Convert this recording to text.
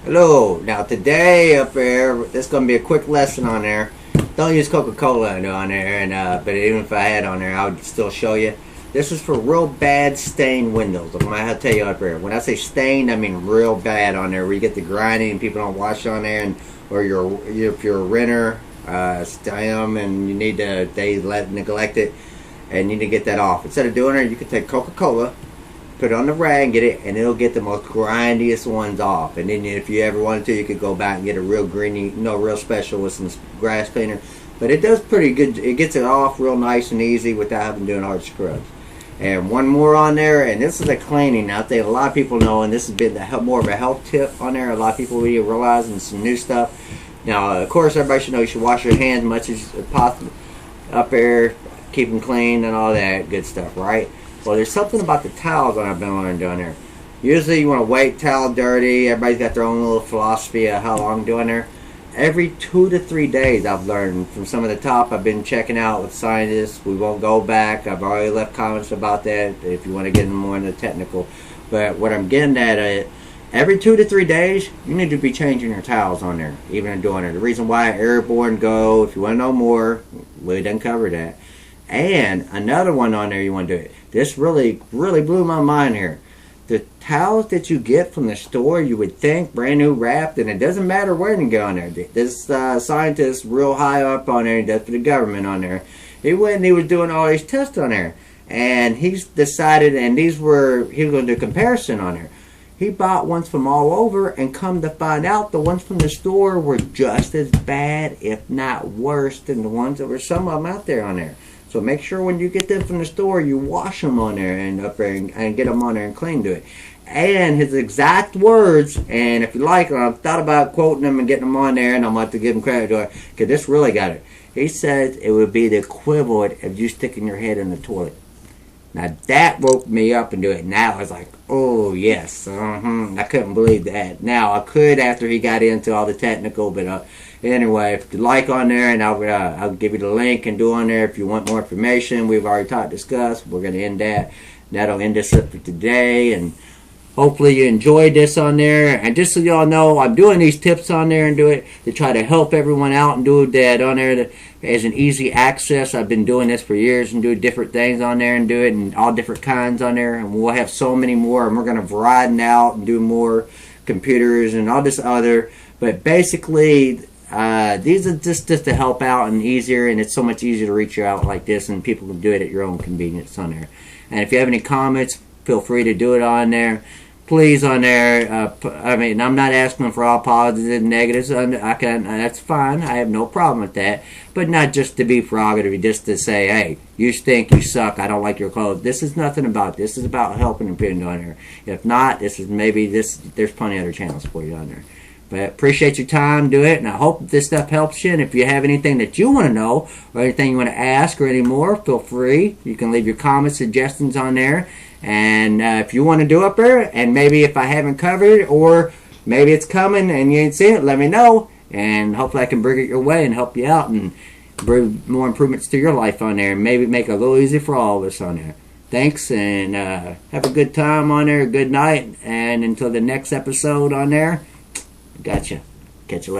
Hello. Now today up there, this is gonna be a quick lesson on there. Don't use Coca-Cola on there, and but even if I had on there, I would still show you. This is for real bad stained windows. I'm gonna have to tell you up there. When I say stained, I mean real bad on there, where you get the grinding and people don't wash on there, and or if you're a renter, stem and you need to neglect it, and you need to get that off. Instead of doing it, you can take Coca-Cola, put it on the rag and get it, and it'll get the most grindiest ones off. And then if you ever wanted to, you could go back and get a real greeny, real special with some grass cleaner. But it does pretty good. It gets it off real nice and easy without having to do hard scrubs. And one more on there, and this is a cleaning. Now, I think a lot of people know, and this has been more of a health tip on there. A lot of people really realizing some new stuff. Now, of course, everybody should know you should wash your hands as much as possible up there, keep them clean and all that good stuff, right? Well, there's something about the towels that I've been learning down there. Usually you want to wait towel dirty. Everybody's got their own little philosophy of how long doing there. Every 2 to 3 days I've learned from some of the top I've been checking out with scientists. We won't go back. I've already left comments about that if you want to get more into the technical. But what I'm getting at, every 2 to 3 days, you need to be changing your towels on there, even doing it. The reason why airborne go, if you want to know more, we done cover that. And another one on there you want to do it. This really blew my mind here. The towels that you get from the store, you would think brand new wrapped, and it doesn't matter where you get on there. This scientist real high up on there, that's for the government on there. He went and he was doing all these tests on there, and he's decided, and he was going to do a comparison on there. He bought ones from all over, and come to find out, the ones from the store were just as bad, if not worse, than the ones that were some of them out there on there. So make sure when you get them from the store, you wash them on there and up there and get them on there and clean to it. And his exact words, and if you like, I've thought about quoting them and getting them on there, and I'm about to give him credit to it, because this really got it. He says it would be the equivalent of you sticking your head in the toilet. Now that woke me up and do it. Now I was like, oh yes, I couldn't believe that. Now I could after he got into all the technical, but anyway, if you like on there, and I'll give you the link and do on there if you want more information. We've already discussed. We're going to end that. That'll end us up for today, and hopefully you enjoyed this on there. And just so y'all know, I'm doing these tips on there and do it to try to help everyone out and do that on there as an easy access. I've been doing this for years and do different things on there and do it, and all different kinds on there. And we'll have so many more, and we're going to broaden out and do more computers and all this other. But basically, these are just to help out and easier, and it's so much easier to reach you out like this, and people can do it at your own convenience on there. And if you have any comments, feel free to do it on there. Please on there. I'm not asking for all positives and negatives. That's fine. I have no problem with that. But not just to be prerogative, just to say, hey, you stink, you suck, I don't like your clothes. This is nothing about this. This is about helping and putting on there. If not, there's plenty of other channels for you on there. But appreciate your time, do it, and I hope this stuff helps you. And if you have anything that you want to know, or anything you want to ask, or any more, feel free. You can leave your comments, suggestions on there. And if you want to do up there, and maybe if I haven't covered it, or maybe it's coming and you ain't seen it, let me know. And hopefully I can bring it your way and help you out and bring more improvements to your life on there. And maybe make it a little easier for all of us on there. Thanks, and have a good time on there, good night. And until the next episode on there, gotcha. Catch you later.